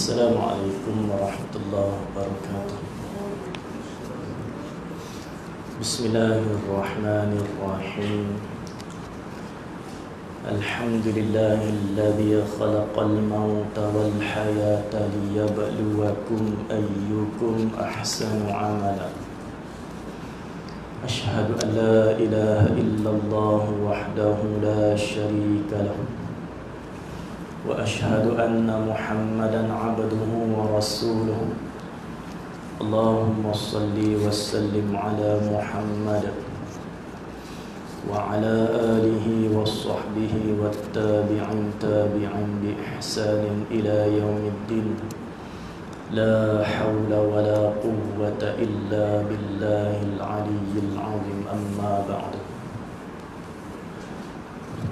Assalamualaikum warahmatullahi wabarakatuh. Bismillahirrahmanirrahim. Alhamdulillahilladzi khalaqal mauta wal hayata liyabluwakum ayyukum ahsanu amala. Ashhadu an la ilaha illallah wahdahu la syarika lahu wa ashhadu anna Muhammadan abduhu wa rasuluhu. Allahumma salli wa sallim ala Muhammad wa ala alihi wa sahbihi wa tabi'in bi ihsanin ila yaumiddin. La hawla wa la quwwata illa billahil aliyyil azim, amma ba'du.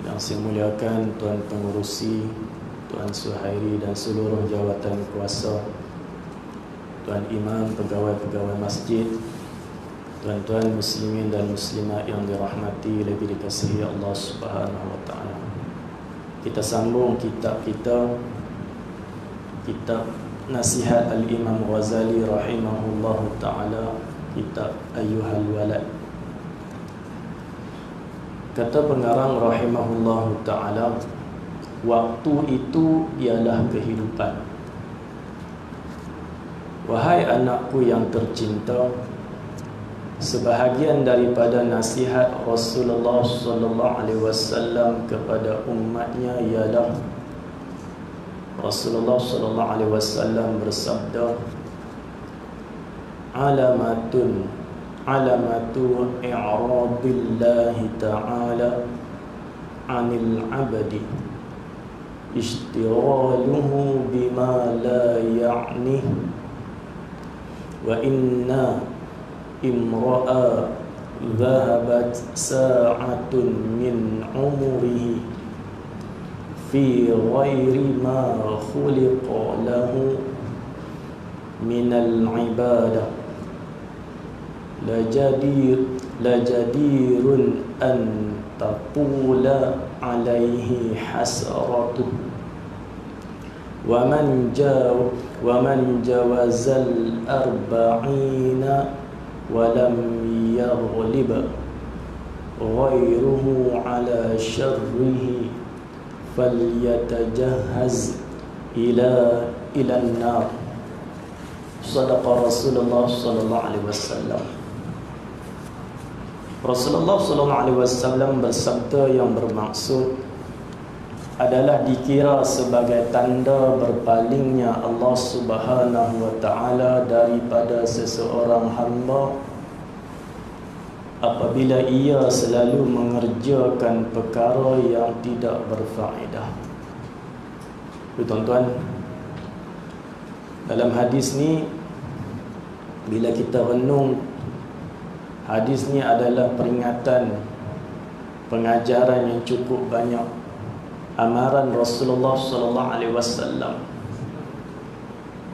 Yang saya muliakan Tuan Pengurusi, Tuan Suhairi dan seluruh jawatan kuasa, Tuan Imam, pegawai-pegawai masjid, tuan-tuan muslimin dan muslimat yang dirahmati lagi dikasihi Allah Subhanahu wa taala. Kita sambung kitab kita, kitab Nasihat Al-Imam Ghazali rahimahullahu taala, kitab Ayyuhal Walad. Kata pengarang rahimahullahu taala, waktu itu ialah kehidupan. Wahai anakku yang tercinta, sebahagian daripada nasihat Rasulullah sallallahu alaihi wasallam kepada umatnya ialah Rasulullah sallallahu alaihi wasallam bersabda, alamatu i'radillahi ta'ala 'anil 'abdi istighaluhu bima la ya'nih wa inna imra'a dhahabat sa'atun min umrihi fi ghairi ma khuliqa lahu minal ibadah lajadirun an taqula alaihi hasratuh wa man jawazal arba'ina wa lam yaghlib ghairuhu ala syarrihi falyatajahhaz ila an-nar. Sadaqa Rasulullah sallallahu alaihi wasallam. Rasulullah sallallahu alaihi wasallam bersabda yang bermaksud adalah dikira sebagai tanda berpalingnya Allah Subhanahu wa taala daripada seseorang hamba apabila ia selalu mengerjakan perkara yang tidak berfaedah. Tuan-tuan, dalam hadis ni, bila kita renung, hadis ni adalah peringatan, pengajaran yang cukup banyak, amaran Rasulullah sallallahu alaihi wasallam.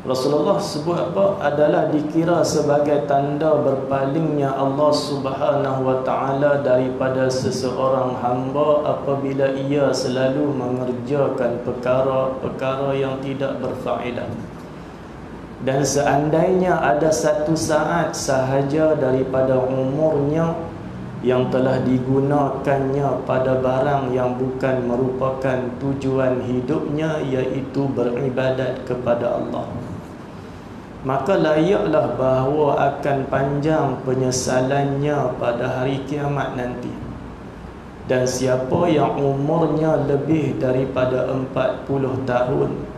Rasulullah sebut apa? Adalah dikira sebagai tanda berpalingnya Allah Subhanahu wa taala daripada seseorang hamba apabila ia selalu mengerjakan perkara-perkara yang tidak berfaedah. Dan seandainya ada satu saat sahaja daripada umurnya yang telah digunakannya pada barang yang bukan merupakan tujuan hidupnya, iaitu beribadat kepada Allah, maka layaklah bahawa akan panjang penyesalannya pada hari kiamat nanti. Dan siapa yang umurnya lebih daripada 40 tahun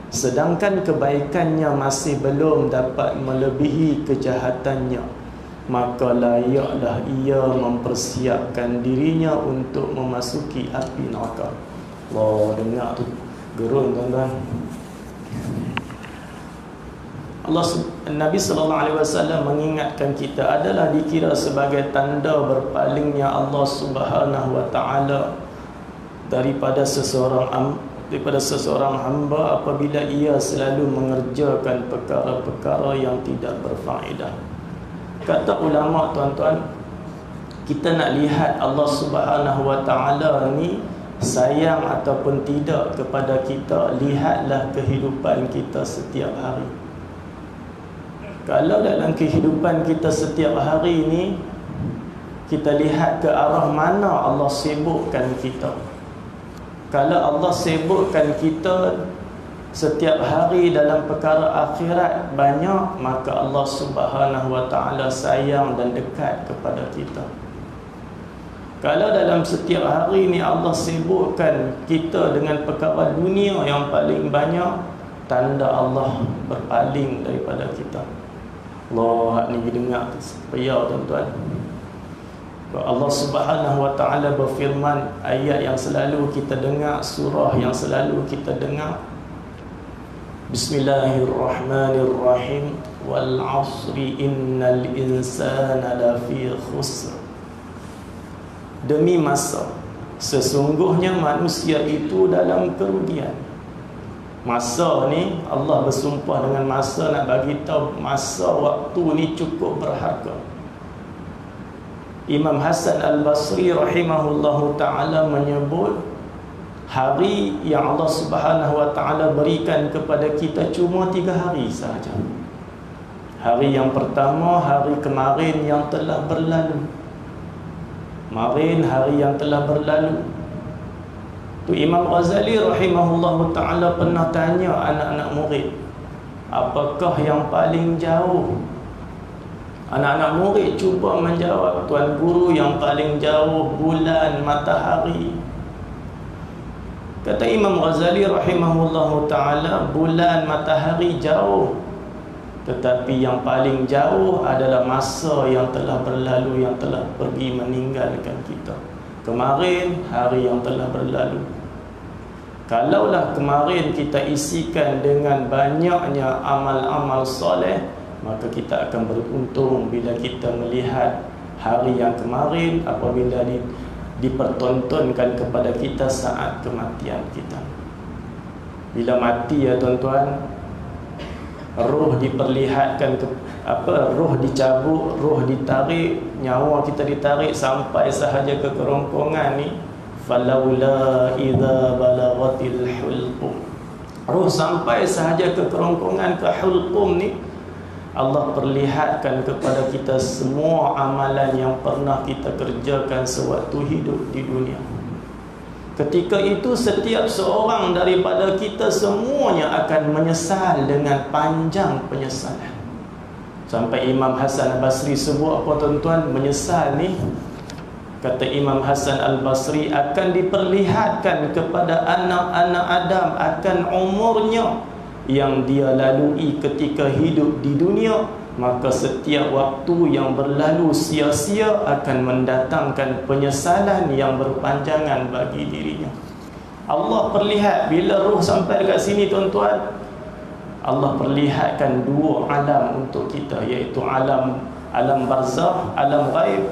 sedangkan kebaikannya masih belum dapat melebihi kejahatannya, maka layaklah ia mempersiapkan dirinya untuk memasuki api neraka. Allah, dengar tu, gerun tuan-tuan. Nabi sallallahu alaihi wasallam mengingatkan kita adalah dikira sebagai tanda berpalingnya Allah Subhanahu wa taala daripada seseorang hamba apabila ia selalu mengerjakan perkara-perkara yang tidak berfaedah. Kata ulama, tuan-tuan, kita nak lihat Allah Subhanahu wa taala ni sayang ataupun tidak kepada kita, lihatlah kehidupan kita setiap hari. Kalau dalam kehidupan kita setiap hari ini kita lihat ke arah mana Allah sibukkan kita. Kalau Allah sibukkan kita setiap hari dalam perkara akhirat banyak, maka Allah Subhanahu wa taala sayang dan dekat kepada kita. Kalau dalam setiap hari ni Allah sibukkan kita dengan perkara dunia yang paling banyak, tanda Allah berpaling daripada kita. Allah ni dengar payah tuan-tuan. Allah Subhanahu wa taala berfirman, ayat yang selalu kita dengar, surah yang selalu kita dengar, Bismillahirrahmanirrahim, wal 'asri innal insana lafi khusr. Demi masa, sesungguhnya manusia itu dalam kerugian. Masa ni Allah bersumpah dengan masa, nak bagi tahu masa waktu ni cukup berharga. Imam Hasan Al-Basri rahimahullahu ta'ala menyebut, hari yang Allah Subhanahu wa ta'ala berikan kepada kita cuma 3 hari sahaja. Hari yang pertama, hari kemarin yang telah berlalu. Kemarin, hari yang telah berlalu. Tu Imam Ghazali rahimahullahu ta'ala pernah tanya anak-anak murid, apakah yang paling jauh? Anak-anak murid cuba menjawab, tuan guru, yang paling jauh bulan, matahari. Kata Imam Ghazali rahimahullahu ta'ala, bulan, matahari jauh, tetapi yang paling jauh adalah masa yang telah berlalu, yang telah pergi meninggalkan kita. Kemarin, hari yang telah berlalu. Kalaulah kemarin kita isikan dengan banyaknya amal-amal soleh, maka kita akan beruntung bila kita melihat hari yang kemarin apabila dipertontonkan kepada kita saat kematian kita. Bila mati ya tuan-tuan, roh diperlihatkan roh dicabut, roh ditarik, nyawa kita ditarik sampai sahaja ke kerongkongan ni. Falaula idza balaghatil hulqum. Roh sampai sahaja ke kerongkongan, ke hulqum ni, Allah perlihatkan kepada kita semua amalan yang pernah kita kerjakan sewaktu hidup di dunia. Ketika itu setiap seorang daripada kita semuanya akan menyesal dengan panjang penyesalan. Sampai Imam Hasan Al-Basri sebut apa tuan-tuan, menyesal ni, kata Imam Hasan Al-Basri, akan diperlihatkan kepada anak-anak Adam akan umurnya yang dia lalui ketika hidup di dunia, maka setiap waktu yang berlalu sia-sia akan mendatangkan penyesalan yang berpanjangan bagi dirinya. Allah perlihat bila roh sampai dekat sini tuan-tuan, Allah perlihatkan 2 alam untuk kita, iaitu alam barzakh, alam ghaib,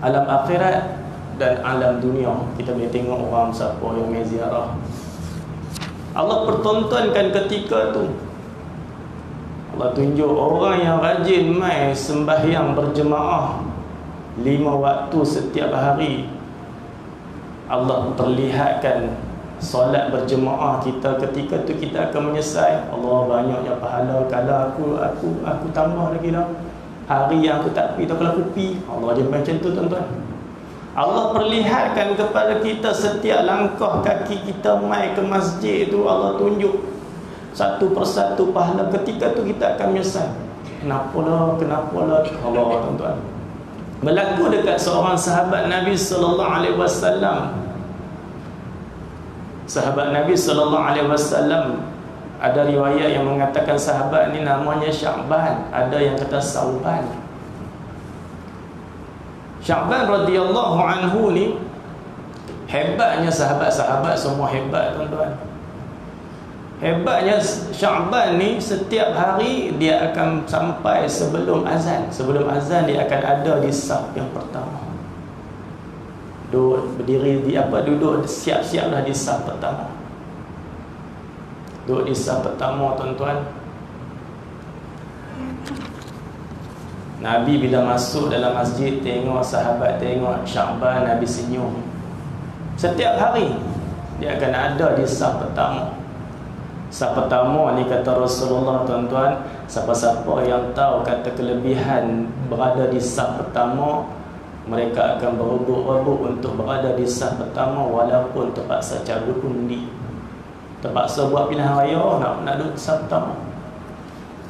alam akhirat, dan alam dunia. Kita boleh tengok orang siapa yang mai ziarah. Allah pertontonkan ketika tu. Allah tunjuk orang yang rajin mai sembahyang berjemaah 5 waktu setiap hari. Allah perlihatkan solat berjemaah kita, ketika tu kita akan menyesal, Allah banyaknya pahala, kalau aku tambah lagi lah. Hari yang aku tak pergi tu, kalau aku pergi, Allah je macam tu tuan-tuan. Allah perlihatkan kepada kita setiap langkah kaki kita mai ke masjid tu, Allah tunjuk satu persatu pahala. Ketika tu kita akan menyesal, kenapalah Allah tuan-tuan. Berlaku dekat seorang sahabat Nabi sallallahu alaihi wasallam. Sahabat Nabi sallallahu alaihi wasallam, ada riwayat yang mengatakan sahabat ni namanya Sya'ban, ada yang kata Sauban. Sya'ban radhiyallahu anhu ni, hebatnya sahabat-sahabat semua hebat tuan-tuan. Hebatnya Sya'ban ni, setiap hari dia akan sampai sebelum azan. Sebelum azan dia akan ada di saf yang pertama. Berdiri duduk siap-siaplah di saf pertama. Duduk di saf pertama tuan-tuan. Nabi bila masuk dalam masjid, tengok sahabat, tengok Sya'ban, Nabi senyum. Setiap hari dia akan ada di saf pertama. Saf pertama ni kata Rasulullah, tuan-tuan, siapa-siapa yang tahu kata kelebihan berada di saf pertama, mereka akan berebut-rebut untuk berada di saf pertama walaupun terpaksa cabut undi, terpaksa buat pilihan raya nak duduk saf pertama.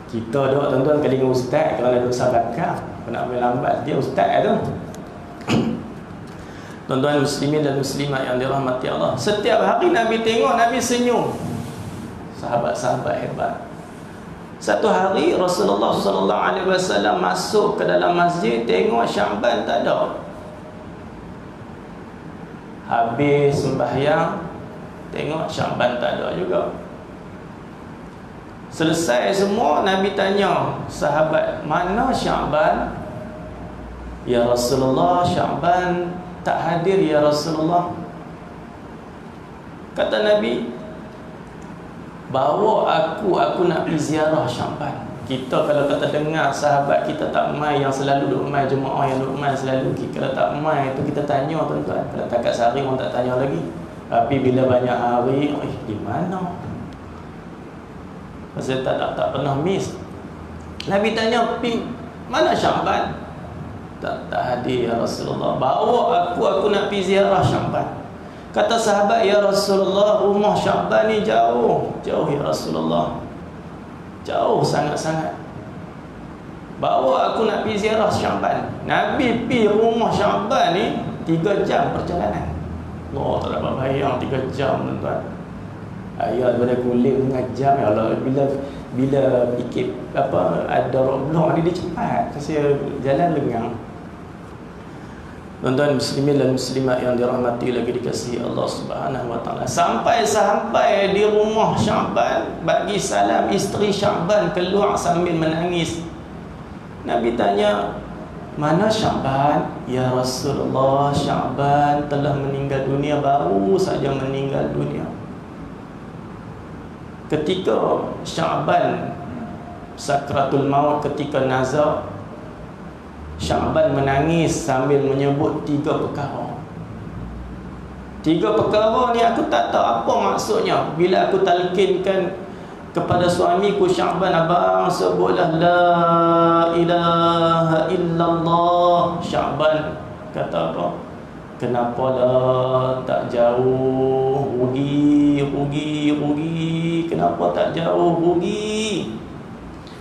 Kita duduk, tuan-tuan, kali dengan ustaz, kalau nak duduk saf belakang, nak main lambat dia ustaz tu. Tuan-tuan muslimin dan muslimat yang dirahmati Allah, setiap hari Nabi tengok Nabi senyum. Sahabat-sahabat hebat. Satu hari Rasulullah SAW masuk ke dalam masjid, tengok Sya'ban tak ada. Habis sembahyang, tengok Sya'ban tak ada juga. Selesai semua, Nabi tanya sahabat, mana Sya'ban? Ya Rasulullah, Sya'ban tak hadir ya Rasulullah. Kata Nabi, bawa aku nak pergi ziarah Sya'ban. Kita kalau kata dengar sahabat kita tak mai, yang selalu duk mai, jemaah yang duk mai selalu, kalau tak mai tu kita tanya, tuan-tuan. Kalau takat sehari orang tak tanya lagi. Tapi bila banyak hari, di mana? Pasal tak pernah miss. Nabi tanya, mana Sya'ban? Tak hadir ya Rasulullah. Bawa aku nak pergi ziarah Sya'ban. Kata sahabat, ya Rasulullah, rumah Sya'ban ni jauh ya Rasulullah, jauh sangat-sangat. Bawa aku nak pergi ziarah Sya'ban. Nabi pergi rumah Sya'ban ni 3 jam perjalanan. Allah tak dapat bayang 3 jam, tuan-tuan. Ayat daripada kulit dengan jam, ya Allah. Bila fikir ada roadblock ni, dia cepat kasi jalan lengang. Tuan-tuan muslimin dan muslimat yang dirahmati lagi dikasihi Allah Subhanahu wa taala, sampai di rumah Sya'ban, bagi salam isteri Sya'ban keluar sambil menangis. Nabi tanya, mana Sya'ban? Ya Rasulullah, Sya'ban telah meninggal dunia, baru saja meninggal dunia. Ketika Sya'ban sakratul maut, ketika nazar, Sya'ban menangis sambil menyebut 3 perkara. 3 perkara ni aku tak tahu apa maksudnya. Bila aku talkinkan kepada suamiku, Sya'ban, abang sebutlah la ilaha illallah. Sya'ban kata apa? Kenapa lah tak jauh? Rugi. Kenapa tak jauh? Rugi.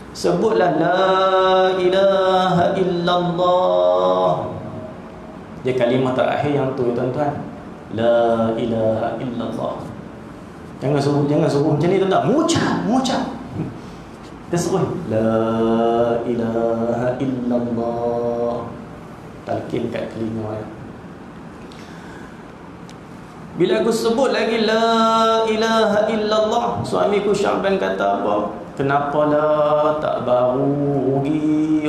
Sebutlah la ilaha illallah. Dia kalimah terakhir yang tu, tuan-tuan. La ilaha illallah. Jangan suruh macam ni, tuan-tuan. Mengucap. Dia suruh la ilaha illallah. Talqin kat telinga. Bila aku sebut lagi la ilaha illallah, suamiku Sya'ban kata apa? Kenapa lah tak baru? Rugi.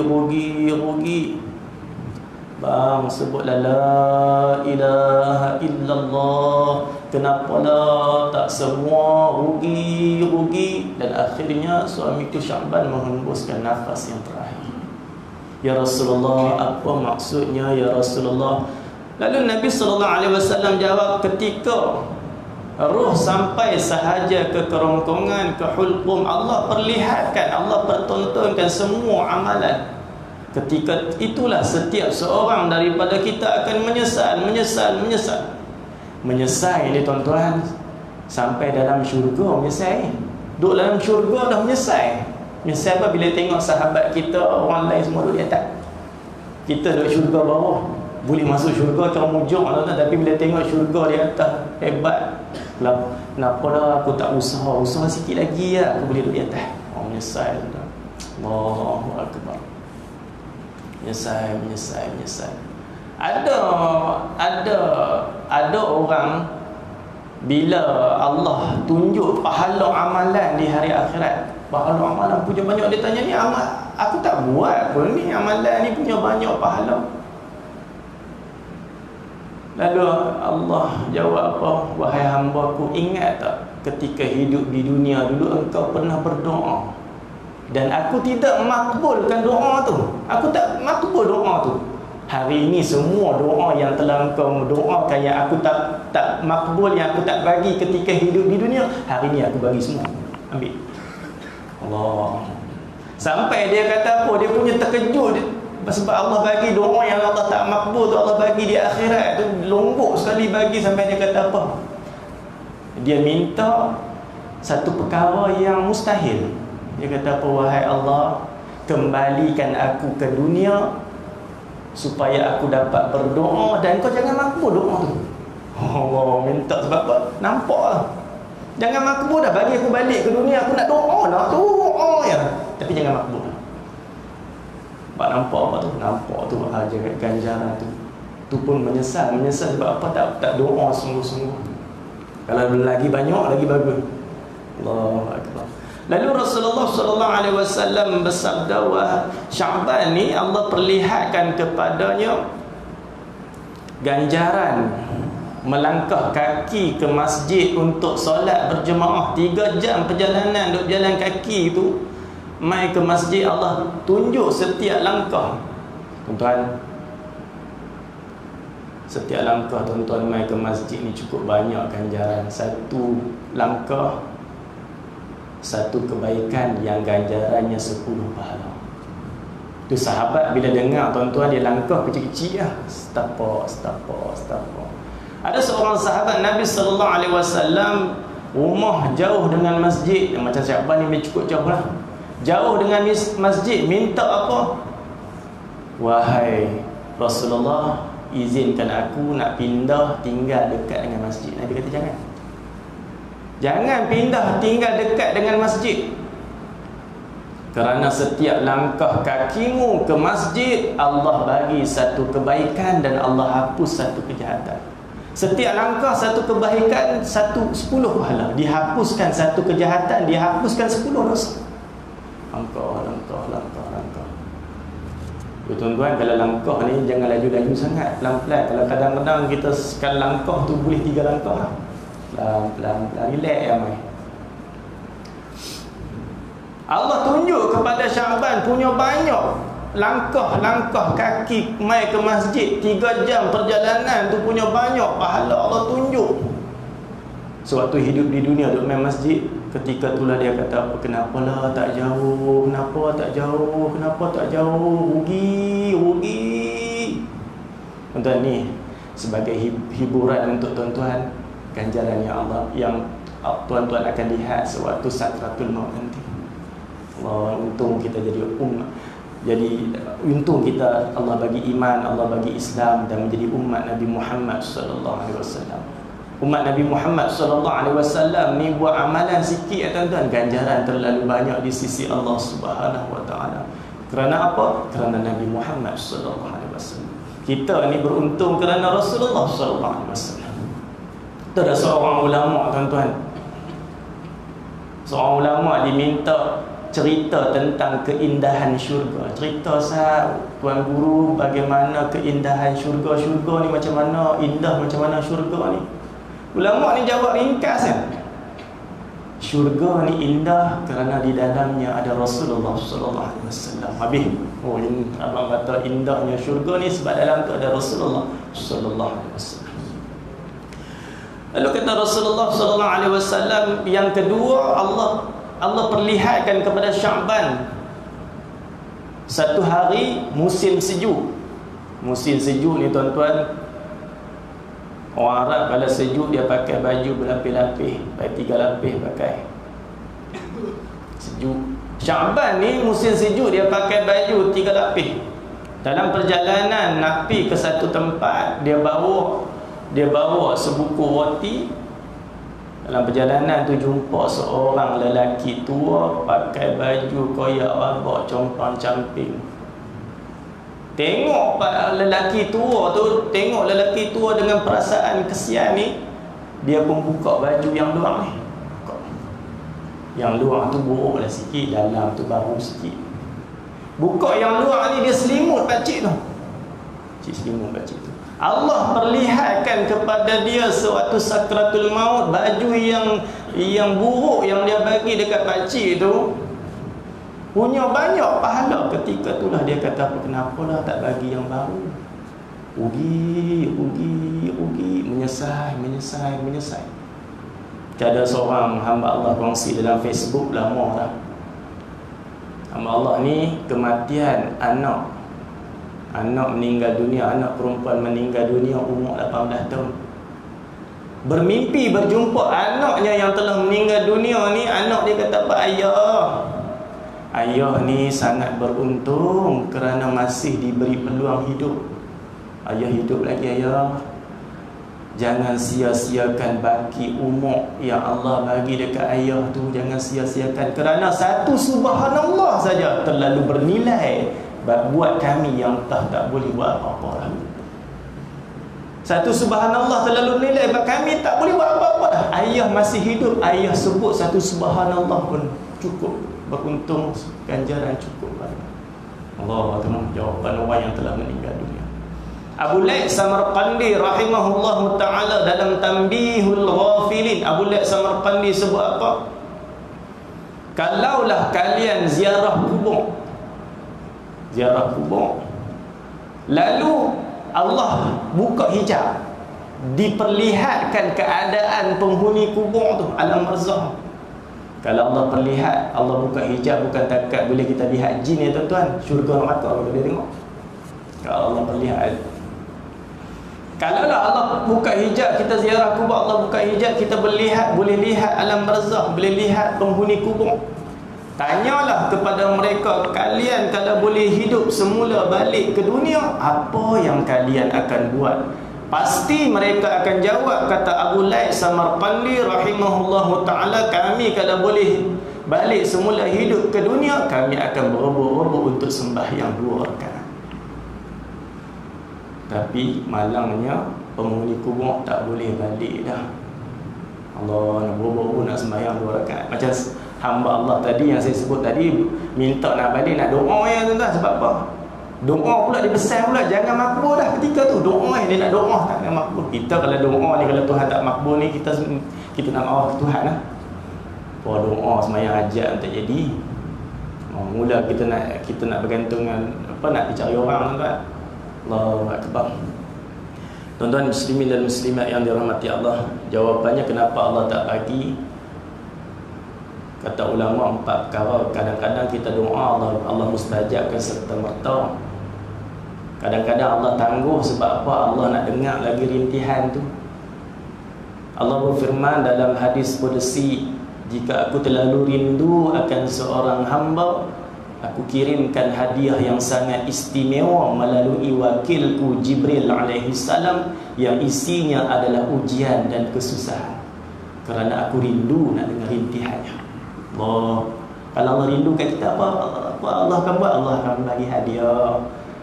Bang, sebutlah la ilaha illallah. Kenapa lah tak semua? Rugi. Dan akhirnya suamiku Sya'ban menghembuskan nafas yang terakhir. Ya Rasulullah, apa maksudnya ya Rasulullah? Lalu Nabi SAW jawab, ketika roh sampai sahaja ke kerongkongan, ke hulqum, Allah perlihatkan, Allah pertontonkan semua amalan. Ketika itulah setiap seorang daripada kita akan menyesal. Menyesal ini, tuan-tuan, sampai dalam syurga menyesal. Duduk dalam syurga dah menyesal. Menyesal apa? Bila tengok sahabat kita, orang lain semua duduk di atas, kita duduk syurga bawah. Boleh masuk syurga ke mujur, tapi bila tengok syurga di atas, hebat. Kenapa lah aku tak usaha sikit lagi lah, aku boleh duduk di atas. Menyesal. Allahu Akbar. Menyesal. Ada orang, bila Allah tunjuk pahala amalan di hari akhirat, pahala amalan punya banyak, dia tanya, ni amal aku tak buat pun, ni amalan ni punya banyak pahala. Lalu Allah jawab apa? Wahai hamba-Ku, ingat tak ketika hidup di dunia dulu engkau pernah berdoa dan aku tidak makbulkan doa tu. Aku tak makbul doa tu. Hari ini semua doa yang telah engkau doakan, yang aku tak makbul, yang aku tak bagi ketika hidup di dunia, hari ini aku bagi semua. Ambil. Allah. Sampai dia kata apa? Dia punya terkejut sebab Allah bagi doa yang Allah tak makbul tu, Allah bagi di akhirat tu, lombok sekali bagi. Sampai dia kata apa? Dia minta satu perkara yang mustahil. Dia kata apa? Wahai Allah, kembalikan aku ke dunia supaya aku dapat berdoa dan kau jangan makbul doa tu. Allah minta sebab apa? Nampak lah. Jangan makbul dah, bagi aku balik ke dunia, aku nak doa lah, doa ya. Tapi jangan makbul. Nampak apa tu? Nampak tu aja ganjaran tu. Tu pun menyesal sebab apa? Tak doa sungguh-sungguh. Kalau lagi banyak lagi bagus. Allahu akbar. Lalu Rasulullah sallallahu alaihi wasallam bersabda, wah Sya'ban ni Allah perlihatkan kepadanya ganjaran melangkah kaki ke masjid untuk solat berjemaah. 3 jam perjalanan duk jalan kaki tu, mai ke masjid, Allah tunjuk setiap langkah. Tuan-tuan, setiap langkah tuan-tuan mai ke masjid ni cukup banyak ganjaran. Satu langkah, satu kebaikan yang ganjarannya 10 pahala. Tu sahabat bila dengar tuan-tuan dia langkah kecil-kecil lah, setapak. Ada seorang sahabat Nabi sallallahu alaihi wasallam, rumah jauh dengan masjid, macam Sya'ban ni cukup jauh lah, jauh dengan masjid, minta apa? Wahai Rasulullah, izinkan aku nak pindah tinggal dekat dengan masjid. Nabi kata jangan pindah tinggal dekat dengan masjid, kerana setiap langkah kakimu ke masjid, Allah bagi satu kebaikan dan Allah hapus satu kejahatan. Setiap langkah satu kebaikan, 10 pahala. Dihapuskan satu kejahatan, dihapuskan 10 dosa. Langkah. Tuan-tuan, kalau langkah ni jangan laju-laju sangat, pelan-pelan. Kalau kadang-kadang kita sekali langkah tu boleh 3 langkah lah. Pelan-pelan, relax ya mai. Allah tunjuk kepada Sya'ban punya banyak langkah kaki mai ke masjid, 3 jam perjalanan tu punya banyak pahala Allah tunjuk. Sewaktu hidup di dunia duk main masjid, ketika itulah dia kata apa? Kenapa tak jauh? Rugi. Tuan-tuan, ni sebagai hiburan untuk tuan-tuan, ganjaran yang Allah yang tuan-tuan akan lihat sewaktu sakratul maut nanti. Allah, untung kita jadi umat. Jadi untung kita, Allah bagi iman, Allah bagi Islam dan menjadi umat Nabi Muhammad sallallahu alaihi wasallam. Umat Nabi Muhammad sallallahu alaihi wasallam ni buat amalan sikit tuan-tuan, ganjaran terlalu banyak di sisi Allah Subhanahu wa taala. Kerana apa? Kerana Nabi Muhammad sallallahu alaihi wasallam. Kita ni beruntung kerana Rasulullah sallallahu alaihi wasallam. Itu ada seorang ulama tuan-tuan. Seorang ulama diminta cerita tentang keindahan syurga. Cerita Tuan Guru bagaimana keindahan syurga. Syurga ni macam mana, indah macam mana syurga ni. Ulama ni jawab ringkas kan. Syurga ni indah kerana di dalamnya ada Rasulullah sallallahu alaihi wasallam. Habis. Oh, ini abang kata indahnya syurga ni sebab dalam tu ada Rasulullah sallallahu alaihi wasallam. Lalu kata Rasulullah sallallahu alaihi wasallam, yang kedua, Allah perlihatkan kepada Sya'ban satu hari musim sejuk. Musim sejuk ni tuan-tuan, orang Arab kalau sejuk dia pakai baju berlapis-lapis, pakai 3 lapis pakai. Sejuk. Sya'ban ni musim sejuk, dia pakai baju 3 lapis. Dalam perjalanan nak pergi ke satu tempat, dia bawa sebuku roti. Dalam perjalanan tu jumpa seorang lelaki tua pakai baju koyak babak compang-camping. Tengok lelaki tua dengan perasaan kesian ni, dia pun buka baju yang luar ni. Yang luar tu buruklah sikit, dalam tu baru sikit. Buka yang luar ni, dia selimut pakcik tu. Selimut pakcik tu. Allah perlihatkan kepada dia sewaktu sakratul maut, baju yang buruk yang dia bagi dekat pakcik tu punya banyak pahala. Ketika itulah dia kata, apa, kenapalah tak bagi yang baru? Rugi, menyesal. Ada seorang hamba Allah kongsi dalam Facebook lama dah. Hamba Allah ni kematian anak meninggal dunia, anak perempuan meninggal dunia umur 18 tahun. Bermimpi berjumpa anaknya yang telah meninggal dunia ni. Anak dia kata, "Pak ayah ni sangat beruntung kerana masih diberi peluang hidup. Ayah hidup lagi ayah. Jangan sia-siakan baki umur yang Allah bagi dekat ayah tu. Jangan sia-siakan, kerana satu subhanallah saja terlalu bernilai buat kami yang tak boleh buat apa-apa dah. Satu subhanallah terlalu bernilai buat kami, tak boleh buat apa-apa dah. Ayah masih hidup, ayah sebut satu subhanallah pun cukup. Beruntung, ganjaran cukup." Allah Ta'ala jawapan orang yang telah meninggal dunia. Abu Laith Samarqandi rahimahullahu ta'ala dalam Tanbihul Ghafilin, Abu Laith Samarqandi sebut apa? Kalaulah kalian ziarah kubur, lalu Allah buka hijab, diperlihatkan keadaan penghuni kubur tu, alam barzakh. Kalau Allah perlihat, Allah buka hijab, bukan takat boleh kita lihat jin ya tuan-tuan, syurga neraka boleh tengok. Kalau Allah perlihat, kalaulah Allah buka hijab, kita ziarah kubur, Allah buka hijab, kita boleh lihat alam barzakh, boleh lihat penghuni kubur. Tanyalah kepada mereka, kalian kalau boleh hidup semula balik ke dunia, apa yang kalian akan buat? Pasti mereka akan jawab, kata Abu Laith Samarqandi rahimahullahu ta'ala, kami kalau boleh balik semula hidup ke dunia, kami akan berebut-rebut untuk sembahyang 2 rakaat. Tapi malangnya penghuni kubur tak boleh balik dah. Allah nak berebut-rebut nak sembahyang 2 rakaat. Macam hamba Allah tadi yang saya sebut tadi, minta nak balik, nak doa ya tuan-tuan. Sebab apa? Doa pula dia pesan pula, jangan makbul dah ketika tu. Doa dia nak doa tak nak makbul. Kita kalau doa ni, kalau Tuhan tak makbul ni, kita nak marah ke Tuhan lah. Doa sembahyang hajat tak jadi. Mula kita nak bergantung dengan nak dicari orang tuan-tuan. Allahu akbar. Tuan-tuan muslimin dan muslimat yang dirahmati Allah, jawapannya kenapa Allah tak bagi, kata ulama 4 perkara. Kadang-kadang kita doa Allah mustajabkan serta merta. Kadang-kadang Allah tangguh sebab apa? Allah nak dengar lagi rintihan tu. Allah berfirman dalam hadis qudsi, jika aku terlalu rindu akan seorang hamba, aku kirimkan hadiah yang sangat istimewa melalui wakilku Jibril alaihi salam, yang isinya adalah ujian dan kesusahan, kerana aku rindu nak dengar rintihannya. Allah, kalau Allah rindukan kita, apa Allah akan buat? Allah akan bagi hadiah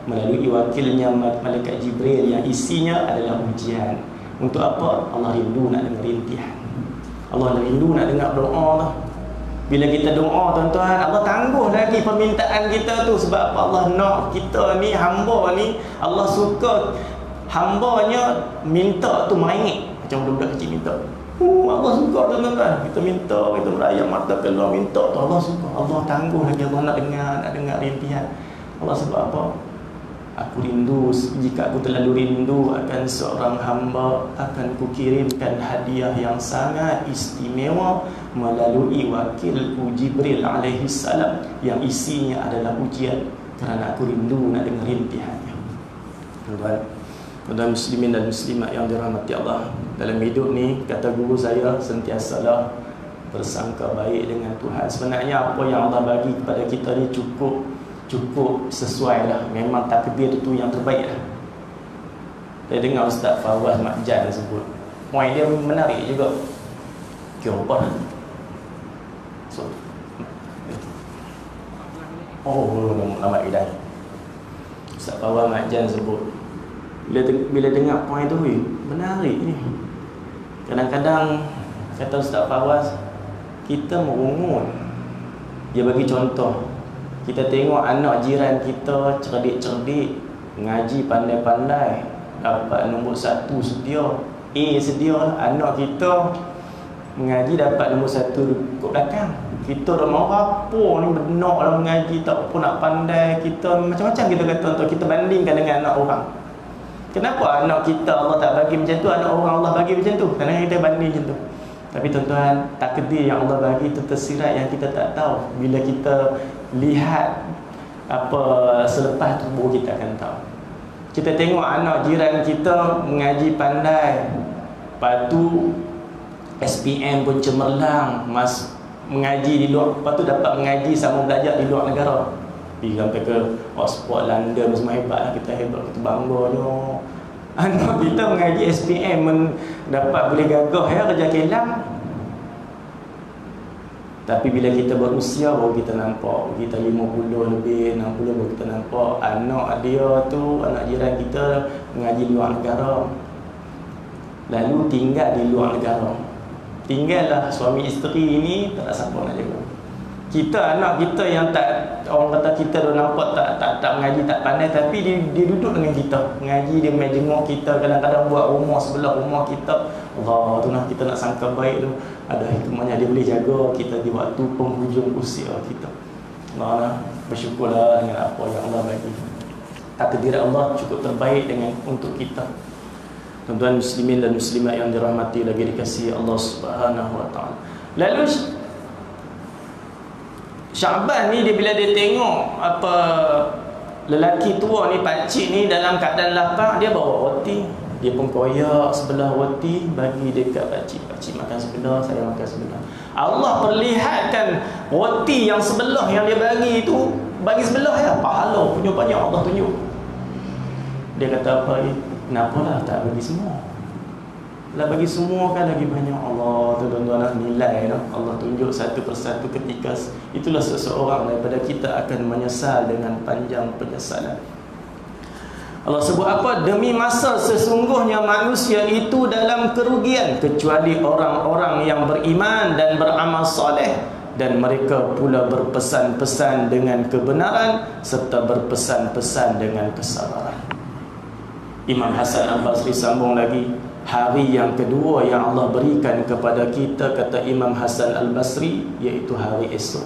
melalui wakilnya malaikat Jibril yang isinya adalah ujian. Untuk apa? Allah rindu nak dengar rintihan. Allah rindu nak dengar doa lah. Bila kita doa tuan-tuan, Allah tangguh lagi permintaan kita tu. Sebab apa? Allah nak kita ni, hamba ni, Allah suka hambanya minta tu merengek macam budak-budak kecil minta. Allah suka tuan-tuan. Kita minta, kita merayap mata keluar minta tu, Allah suka. Allah tangguh lagi, Allah nak dengar rintihan. Allah sebab apa? Aku rindu, jika aku terlalu rindu akan seorang hamba, akan kukirimkan hadiah yang sangat istimewa melalui wakilku Jibril alaihi salam, yang isinya adalah ujian, kerana aku rindu nak dengar rintihannya. Tuan-tuan muslimin dan muslimat yang dirahmati Allah, dalam hidup ni, kata guru saya, sentiasalah bersangka baik dengan Tuhan. Sebenarnya apa yang Allah bagi kepada kita ni cukup sesuai lah. Memang takdir itu yang terbaik lah. Saya dengar Ustaz Fawaz Makjan sebut, point dia menarik juga. Kira apa lah? Nama Hidayah. Ustaz Fawaz Makjan sebut, bila dengar point tu, menarik ni. Kadang-kadang kata Ustaz Fawaz, kita merungut. Dia bagi contoh, kita tengok anak jiran kita cerdik-cerdik, ngaji pandai-pandai, dapat nombor 1 sedia, A sedia lah. Anak kita mengaji dapat nombor 1 kat belakang. Kita dah mau apa ni, benar lah mengaji, tak apa nak pandai. Kita macam-macam kita kata untuk kita bandingkan dengan anak orang. Kenapa anak kita Allah tak bagi macam tu, anak orang Allah bagi macam tu? Kadang kita banding macam tu. Tapi tuan-tuan, takdir yang Allah bagi itu tersirat yang kita tak tahu. Bila kita lihat apa selepas tu baru kita akan tahu. Kita tengok anak jiran kita mengaji pandai, lepas tu SPM pun cemerlang, mengaji di luar, lepas tu dapat mengaji sama belajar di luar negara. Pergi sampai ke Oxford, London, semua hebat lah. Kita hebat, kita bangganya. Anak kita mengaji SPM dapat boleh gagah ya kerja kelam. Tapi bila kita berusia baru kita nampak, kita 50 lebih, 60 baru kita nampak anak dia tu, anak jiran kita mengaji luar negara. Lalu tinggal di luar negara. Tinggallah suami isteri ini tak ada siapa nak jaga. Kita anak kita yang tak, orang kata kita dah nampak tak mengaji, tak pandai, tapi dia duduk dengan kita mengaji, dia main jenguk kita, kadang-kadang buat rumah sebelah rumah kita. Allah tu, kita nak sangka baik tu, ada hikmahnya, dia boleh jaga kita di waktu penghujung usia kita. Allah, bersyukurlah dengan apa yang Allah bagi. Takdir Allah cukup terbaik dengan untuk kita. Tuan-tuan muslimin dan muslimat yang dirahmati lagi dikasihi Allah Subhanahu wa taala. Lalu Syaban ni bila dia tengok apa lelaki tua ni, pakcik ni dalam keadaan lapar, dia bawa roti. Dia pun koyak sebelah roti bagi dekat pakcik. Pakcik makan sebelah, saya makan sebelah. Allah perlihatkan roti yang sebelah yang dia bagi itu, bagi sebelah ya, pahala punya banyak Allah tunjuk. Dia kata apa ni? Kenapalah tak bagi semua? Lah bagi semua kan lagi banyak. Allah tu tuan-tuan nilai no? Allah tunjuk satu persatu ketika itulah seseorang daripada kita akan menyesal dengan panjang penyesalan. Allah sebut apa? Demi masa sesungguhnya manusia itu dalam kerugian kecuali orang-orang yang beriman dan beramal soleh, dan mereka pula berpesan-pesan dengan kebenaran serta berpesan-pesan dengan kesabaran. Imam Hasan Al-Basri sambung lagi, hari yang kedua yang Allah berikan kepada kita, kata Imam Hasan Al-Basri, iaitu hari esok.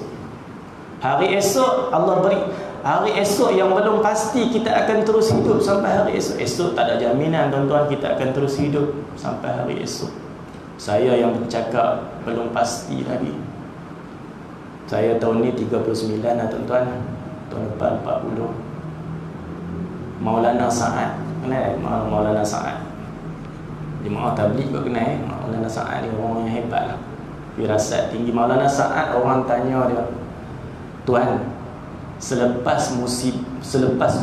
Hari esok Allah beri, hari esok yang belum pasti kita akan terus hidup sampai hari esok. Esok tak ada jaminan tuan-tuan kita akan terus hidup sampai hari esok. Saya yang bercakap belum pasti lagi. Saya tahun ni 39 lah tuan-tuan. Tahun depan 40. Maulana Sa'ad, kenal Maulana Sa'ad? Jemaah tabligh kau kenal Maulana Sa'ad ni, orang yang hebat lah, firasat tinggi. Maulana Sa'ad, orang tanya dia, tuan, selepas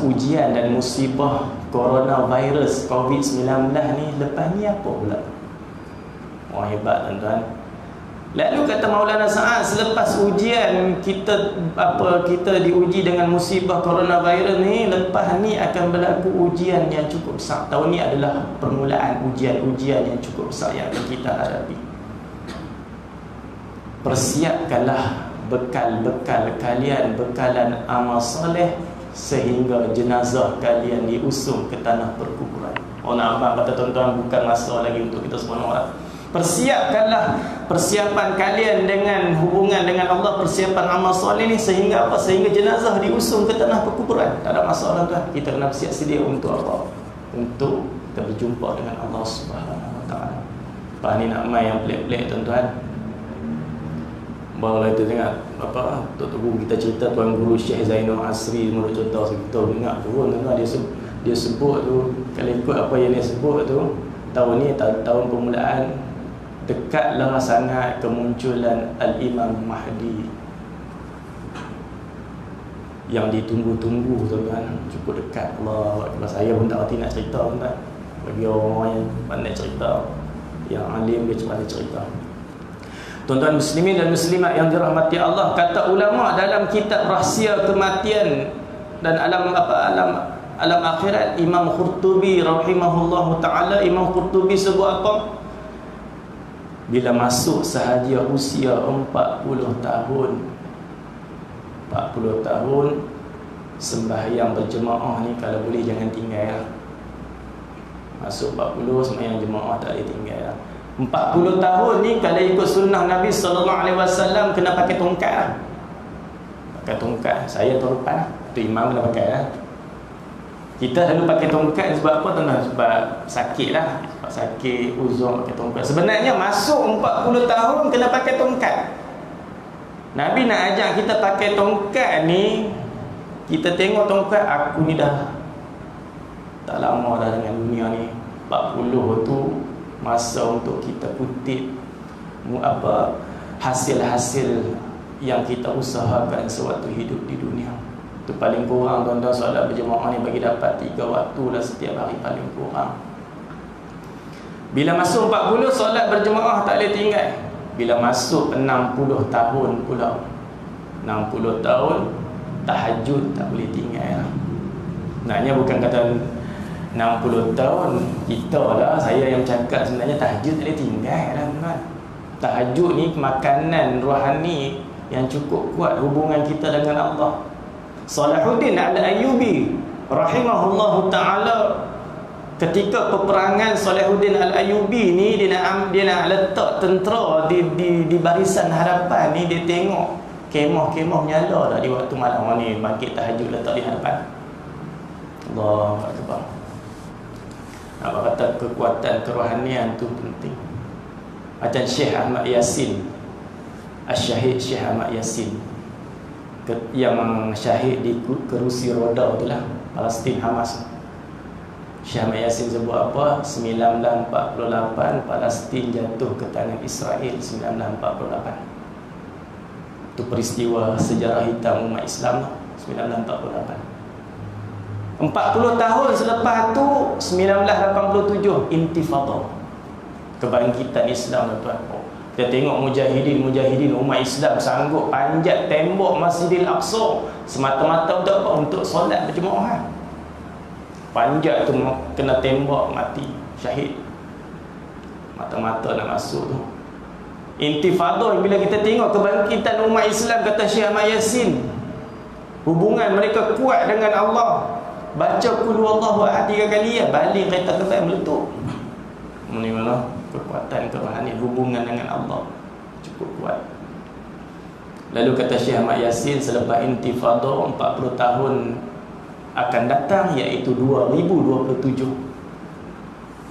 ujian dan musibah coronavirus COVID-19 ni, lepas ni apa pula? Orang hebat tuan-tuan. Lalu kata Maulana Sa'ad, selepas ujian kita diuji dengan musibah coronavirus ni, lepas ni akan berlaku ujian yang cukup besar. Tahun ni adalah permulaan ujian-ujian yang cukup besar yang akan kita hadapi. Persiapkanlah bekal-bekal kalian, bekalan amal soleh, sehingga jenazah kalian diusung ke tanah perkuburan. Orang abang kata tuan-tuan, bukan masa lagi untuk kita semua orang. Persiapkanlah persiapan kalian dengan hubungan dengan Allah, persiapan amal soleh ni, sehingga apa? Sehingga jenazah diusung ke tanah perkuburan. Tak ada masalah tuan. Kita kena bersiap sedia untuk apa? Untuk kita berjumpa dengan Allah Subhanahu wa taala. Apa ni nak main yang pelik-pelik tuan-tuan? Barulah kita tengok apa tok guru kita cerita, tuan guru Syekh Zainul Asri menurut cerita kita dengar turun tuan-tuan, dia sebut tu, kalau ikut apa yang dia sebut tu, tahun ni tahun permulaan, dekatlah sangat kemunculan Al-Imam Mahdi yang ditunggu-tunggu tuan-tuan, cukup dekat. Allah, saya pun tak reti nak cerita tuan-tuan. Bagi orang yang pandai cerita, yang alim, dia cuma cerita. Tuan-tuan muslimin dan muslimat yang dirahmati Allah, kata ulama dalam kitab Rahsia Kematian dan alam akhirat, Imam Qurtubi rahimahullahu taala, Imam Qurtubi sebut apa? Bila masuk sahaja usia 40 tahun, 40 tahun sembahyang berjemaah ni kalau boleh jangan tinggal. Masuk 40 sembahyang jemaah tak boleh tinggal. 40 tahun ni kalau ikut sunnah Nabi sallallahu alaihi wasallam kena pakai tongkat lah. Pakai tongkat. Saya tahun depan tu imam kena pakai lah. Kita selalu pakai tongkat sebab apa tuan-tuan? Sebab sakit lah. Sebab sakit, uzur pakai tongkat. Sebenarnya masuk 40 tahun kena pakai tongkat. Nabi nak ajak kita pakai tongkat ni. Kita tengok tongkat, aku ni dah tak lama dah dengan dunia ni. 40 tu masa untuk kita kutip hasil-hasil yang kita usahakan sewaktu hidup di dunia. Itu paling kurang tuan-tuan, solat berjemaah ni bagi dapat 3 waktu lah setiap hari paling kurang. Bila masuk 40 solat berjemaah tak boleh tinggal. Bila masuk 60 tahun pula, 60 tahun tahajud tak boleh tinggal lah. Naknya bukan kata 60 tahun kita lah, saya yang cakap sebenarnya tahajud tak boleh tinggal lah tuan. Tahajud ni makanan rohani yang cukup kuat hubungan kita dengan Allah. Salahuddin Al-Ayyubi rahimahullahu ta'ala, ketika peperangan Salahuddin Al-Ayyubi ni, dia nak letak tentera di barisan hadapan ni, dia tengok kemah-kemah nyala dah di waktu malam ni, bangkit tahajud letak di hadapan. Allahu Akbar. Apa kata kekuatan kerohanian tu penting. Macam Syekh Ahmad Yasin, Syahid Syekh Ahmad Yasin yang syahid di kerusi roda tu lah, Palestin Hamas. Syekh Ahmad Yasin sebut apa? 1948 Palestin jatuh ke tangan Israel. 1948 itu peristiwa sejarah hitam umat Islam. 1948. 40 tahun selepas tu 1987 Intifada, kebangkitan Islam tuan. Kita tengok mujahidin umat Islam sanggup panjat tembok Masjidil Aqsa semata-mata untuk apa? Untuk solat berjemaah. Panjat tu kena tembok mati, syahid. Mata-mata nak masuk tu. Intifada, bila kita tengok kebangkitan umat Islam, kata Syekh Ahmad Yasin, hubungan mereka kuat dengan Allah. Baca qul huwallahu ahad 3 kali ya, balik kereta kebal meletup. Ini mana kekuatan kerohanian hubungan dengan Allah cukup kuat. Lalu kata Syekh Ahmad Yasin, selepas Intifada 40 tahun akan datang, iaitu 2027,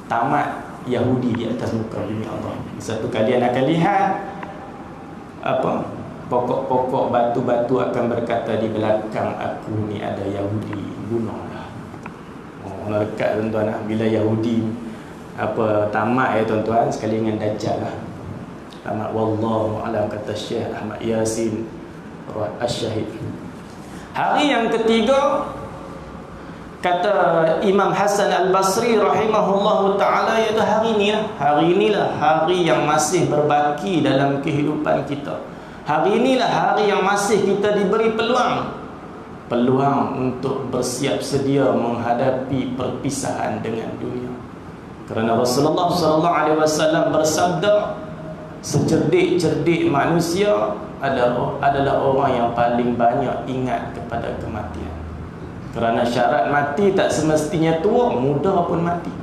tamat Yahudi di atas muka bumi Allah. Satu kalian akan lihat apa? Pokok-pokok batu-batu akan berkata, di belakang aku ni ada Yahudi, bunuhlah. Orang dekat tuan-tuan lah. Bila Yahudi tamat ya tuan-tuan, sekali dengan Dajjal lah. Tamat, wallahu alam, kata Syekh Ahmad Yasin Asy-Syahid. Hari yang ketiga, kata Imam Hasan Al-Basri rahimahullahu ta'ala, iaitu hari inilah. Hari inilah hari yang masih berbaki dalam kehidupan kita. Hari inilah hari yang masih kita diberi peluang untuk bersiap sedia menghadapi perpisahan dengan dunia. Kerana Rasulullah SAW bersabda, secerdik-cerdik manusia adalah orang yang paling banyak ingat kepada kematian. Kerana syarat mati tak semestinya tua, muda pun mati.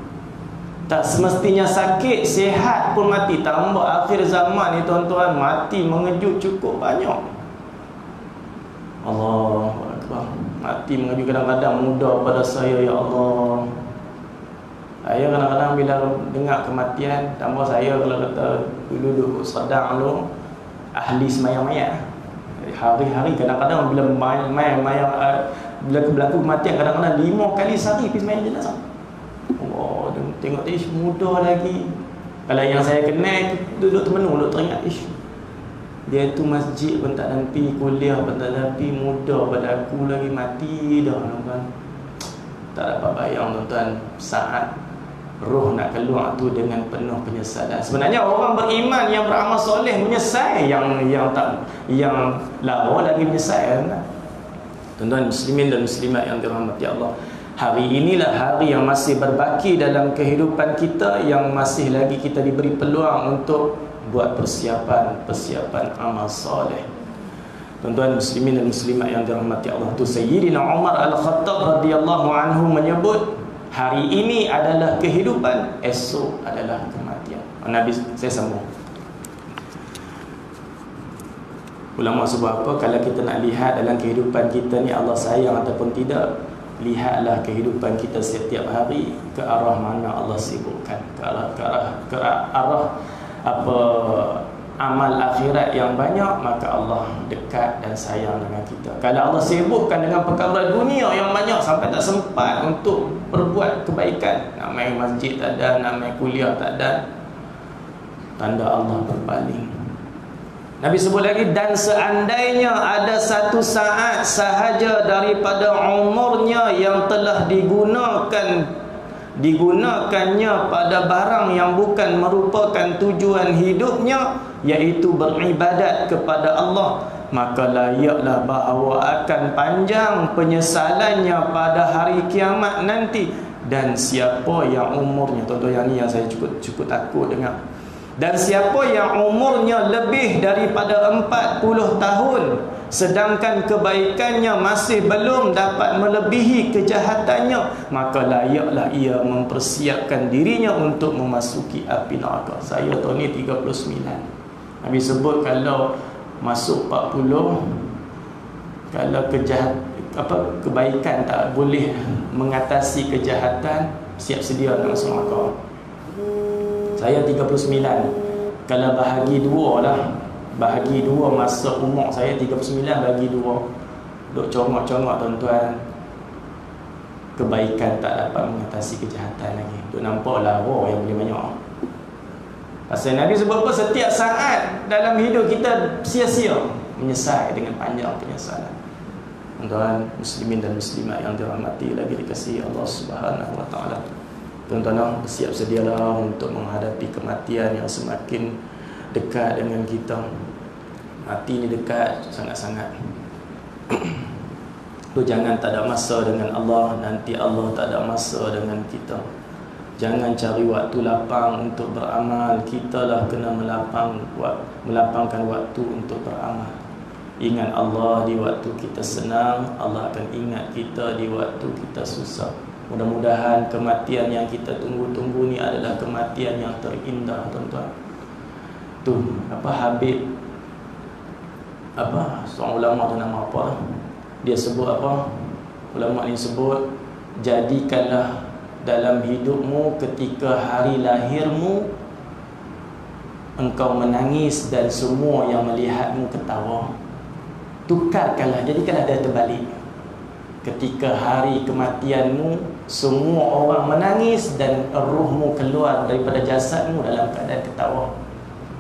Tak semestinya sakit, sihat pun mati. Tambah akhir zaman ni tuan-tuan, mati mengejut cukup banyak. Allahu Akbar. Mati mengejut, kadang-kadang muda pada saya, ya Allah. Saya kadang-kadang bila dengar kematian, tambah saya kalau kata dulu sedang dulu ahli semayang-mayang. Hari-hari kadang-kadang bila bila berlaku kematian, kadang-kadang 5 kali sehari pergi semayang jenazah. Oh, tengok ish muda lagi. Kalau yang saya kenal duduk termenung, duduk teringat ish, dia tu masjid pun tak nampi, kuliah pun tak nampi, muda pada aku lagi, mati dah tuan-tuan. Tak dapat bayang tuan-tuan, saat roh nak keluar tu dengan penuh penyesalan. Sebenarnya orang beriman yang beramal soleh menyesal, yang lawa lagi menyesal. Tuan-tuan muslimin dan muslimat yang dirahmati Allah, hari inilah hari yang masih berbaki dalam kehidupan kita, yang masih lagi kita diberi peluang untuk buat persiapan amal soleh. Tuan-tuan muslimin dan muslimat yang dirahmati Allah, tu Sayyidina Umar Al-Khattab radhiyallahu anhu menyebut, hari ini adalah kehidupan, esok adalah kematian. Nabi, saya sambung. Ulama sebut apa? Kalau kita nak lihat dalam kehidupan kita ni Allah sayang ataupun tidak, lihatlah kehidupan kita setiap hari ke arah mana Allah sibukkan, ke arah apa amal akhirat yang banyak, maka Allah dekat dan sayang dengan kita. Kalau Allah sibukkan dengan perkara dunia yang banyak sampai tak sempat untuk berbuat kebaikan, nak main masjid tak ada, nak main kuliah tak ada, tanda Allah berpaling. Nabi sebut lagi, dan seandainya ada satu saat sahaja daripada umurnya yang telah digunakannya pada barang yang bukan merupakan tujuan hidupnya, iaitu beribadat kepada Allah, maka layaklah bahawa akan panjang penyesalannya pada hari kiamat nanti. Dan siapa yang umurnya, tuan-tuan, yang ni yang saya cukup takut dengar. Dan siapa yang umurnya lebih daripada 40 tahun sedangkan kebaikannya masih belum dapat melebihi kejahatannya, maka layaklah ia mempersiapkan dirinya untuk memasuki api neraka. Saya tahun ni 39. Nabi sebut kalau masuk 40, kalau kebaikan tak boleh mengatasi kejahatan, siap sedia nak masuk neraka. Saya 39. Kalau bahagi dua lah, bahagi dua masa umur saya 39 bagi dua, duk congok-congok tuan-tuan, kebaikan tak dapat mengatasi kejahatan lagi. Duk nampaklah yang boleh banyak. Pasal Nabi sebut apa? Setiap saat dalam hidup kita sia-sia, menyesal dengan panjang penyesalan. Tuan-tuan muslimin dan muslimat yang dirahmati lagi dikasihi Allah Subhanahu wa taala. Tuan-tuan, bersiap sedialah untuk menghadapi kematian yang semakin dekat dengan kita. Mati ni dekat sangat-sangat. Tu jangan tak ada masa dengan Allah, nanti Allah tak ada masa dengan kita. Jangan cari waktu lapang untuk beramal, kita lah kena melapangkan waktu untuk beramal. Ingat Allah di waktu kita senang, Allah akan ingat kita di waktu kita susah. Mudah-mudahan kematian yang kita tunggu-tunggu ni adalah kematian yang terindah, tuan-tuan. Tu Habib seorang ulama tu, nama apa? Dia sebut apa? Ulama ni sebut, jadikanlah dalam hidupmu ketika hari lahirmu engkau menangis dan semua yang melihatmu ketawa. Tukarkanlah, jadikanlah dia terbalik. Ketika hari kematianmu, semua orang menangis dan ruhmu keluar daripada jasadmu dalam keadaan ketawa.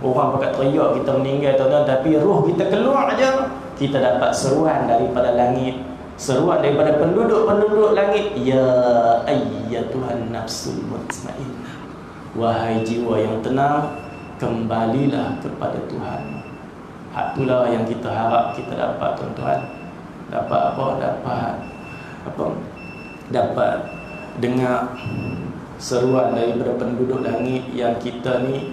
Orang pakat teriak kita meninggal, tuan-tuan, tapi ruh kita keluar aja, kita dapat seruan daripada langit, seruan daripada penduduk-penduduk langit, ya ayyatuhan nafsul mutmainnah, wahai jiwa yang tenang, kembalilah kepada Tuhan. Hak itulah yang kita harap kita dapat, tuan-tuan. Dapat apa? Dapat dengar seruan daripada penduduk langit yang kita ni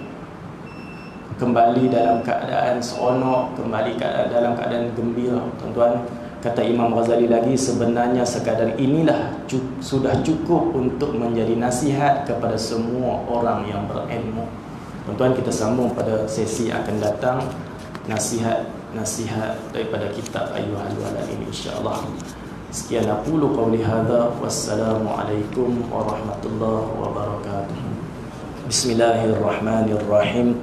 kembali dalam keadaan seronok, kembali dalam keadaan gembira, tuan-tuan. Kata Imam Ghazali lagi, sebenarnya sekadar inilah sudah cukup untuk menjadi nasihat kepada semua orang yang berilmu. Tuan-tuan, kita sambung pada sesi akan datang, nasihat daripada kitab Ayyuhal Walad ini, insya-Allah. Sekian aqulu qawli hadza, wassalamualaikum warahmatullahi wabarakatuh. Bismillahirrahmanirrahim.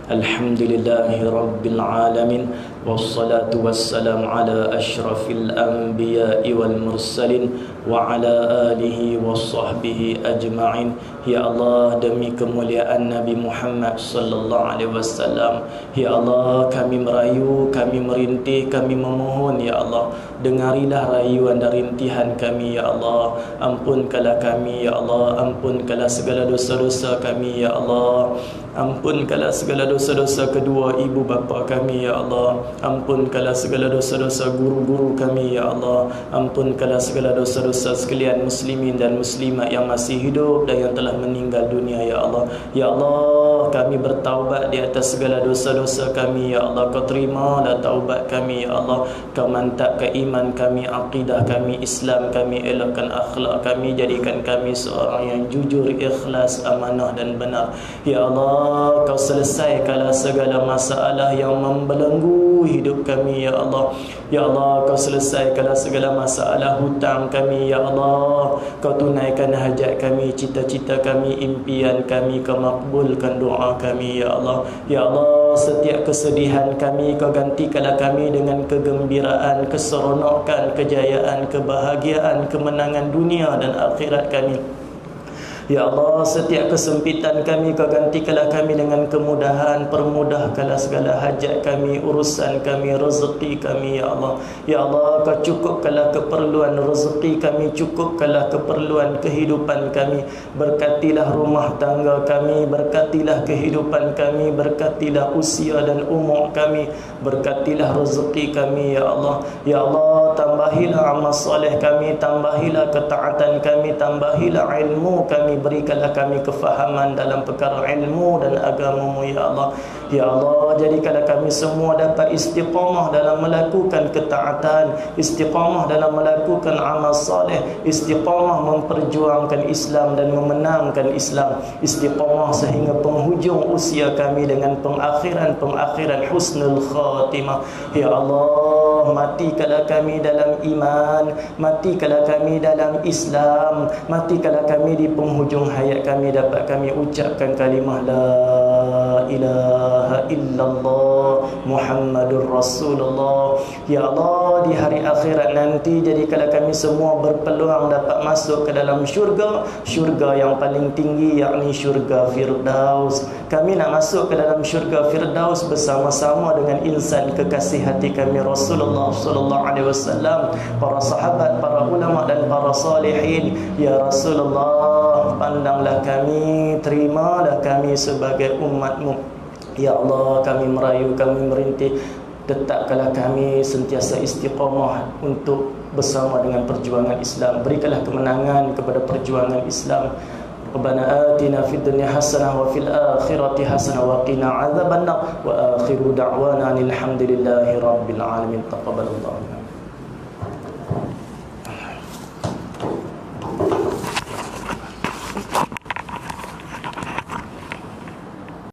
Alhamdulillahi rabbil alamin, wassalatu wassalamu ala asyrafil anbiya'i wal mursalin wa ala alihi wassahbihi ajma'in. Ya Allah, demi kemuliaan Nabi Muhammad sallallahu alaihi wasallam, ya Allah, kami merayu, kami merintih, kami memohon, ya Allah, dengarilah rayuan dan rintihan kami, ya Allah. Ampunkanlah kami, ya Allah, ampunkanlah segala dosa-dosa kami, ya Allah. Ampunkanlah segala dosa-dosa kedua ibu bapa kami, ya Allah. Ampunkanlah segala dosa-dosa guru-guru kami, ya Allah. Ampunkanlah segala dosa-dosa sekalian muslimin dan muslimat yang masih hidup dan yang telah meninggal dunia, ya Allah. Ya Allah, kami bertaubat di atas segala dosa-dosa kami, ya Allah. Kau terimalah taubat kami, ya Allah. Kau mantapkan iman kami, akidah kami, Islam kami, elokkan akhlak kami, jadikan kami seorang yang jujur, ikhlas, amanah dan benar. Ya Allah, Kau selesaikanlah segala masalah yang membelenggu lampu hidup kami ya Allah. Ya Allah, Kau selesaikanlah segala masalah hutang kami ya Allah. Kau tunaikan hajat kami, cita-cita kami, impian kami. Kau makbulkan doa kami ya Allah. Ya Allah, setiap kesedihan kami Kau gantikanlah kami dengan kegembiraan, keseronokan, kejayaan, kebahagiaan, kemenangan dunia dan akhirat kami. Ya Allah, setiap kesempitan kami Kau gantikanlah kami dengan kemudahan. Permudahkanlah segala hajat kami, urusan kami, rezeki kami ya Allah. Ya Allah, Kau cukupkanlah keperluan rezeki kami, cukupkanlah keperluan kehidupan kami. Berkatilah rumah tangga kami, berkatilah kehidupan kami, berkatilah usia dan umur kami, berkatilah rezeki kami ya Allah. Ya Allah, tambahilah amal soleh kami, tambahilah ketaatan kami, tambahilah ilmu kami, berikanlah kami kefahaman dalam perkara ilmu dan agama-Mu ya Allah. Ya Allah, jadikanlah kami semua dapat istiqamah dalam melakukan ketaatan, istiqamah dalam melakukan amal saleh, istiqamah memperjuangkan Islam dan memenangkan Islam, istiqamah sehingga penghujung usia kami dengan pengakhiran husnul khatimah. Ya Allah, matikanlah kami dalam iman, matikanlah kami dalam Islam, matikanlah kami di penghujung hayat kami dapat kami ucapkan kalimah la ilaha illallah Muhammadur Rasulullah. Ya Allah, di hari akhirat nanti jadikanlah kami semua berpeluang dapat masuk ke dalam syurga, syurga yang paling tinggi, yakni syurga Firdaus. Kami nak masuk ke dalam syurga Firdaus bersama-sama dengan insan kekasih hati kami Rasulullah sallallahu alaihi wasallam, para sahabat, para ulama dan para salihin. Ya Rasulullah, pandanglah kami, terimalah kami sebagai umat-Mu. Ya Allah, kami merayu, kami merintih, tetapkanlah kami sentiasa istiqamah untuk bersama dengan perjuangan Islam. Berikanlah kemenangan kepada perjuangan Islam. Rabbana atina fid dunya hasanah wa fil akhirati hasanah wa qina adzabannar wa akhiru da'wana alhamdulillahi rabbil alamin. Taqabbalallahu.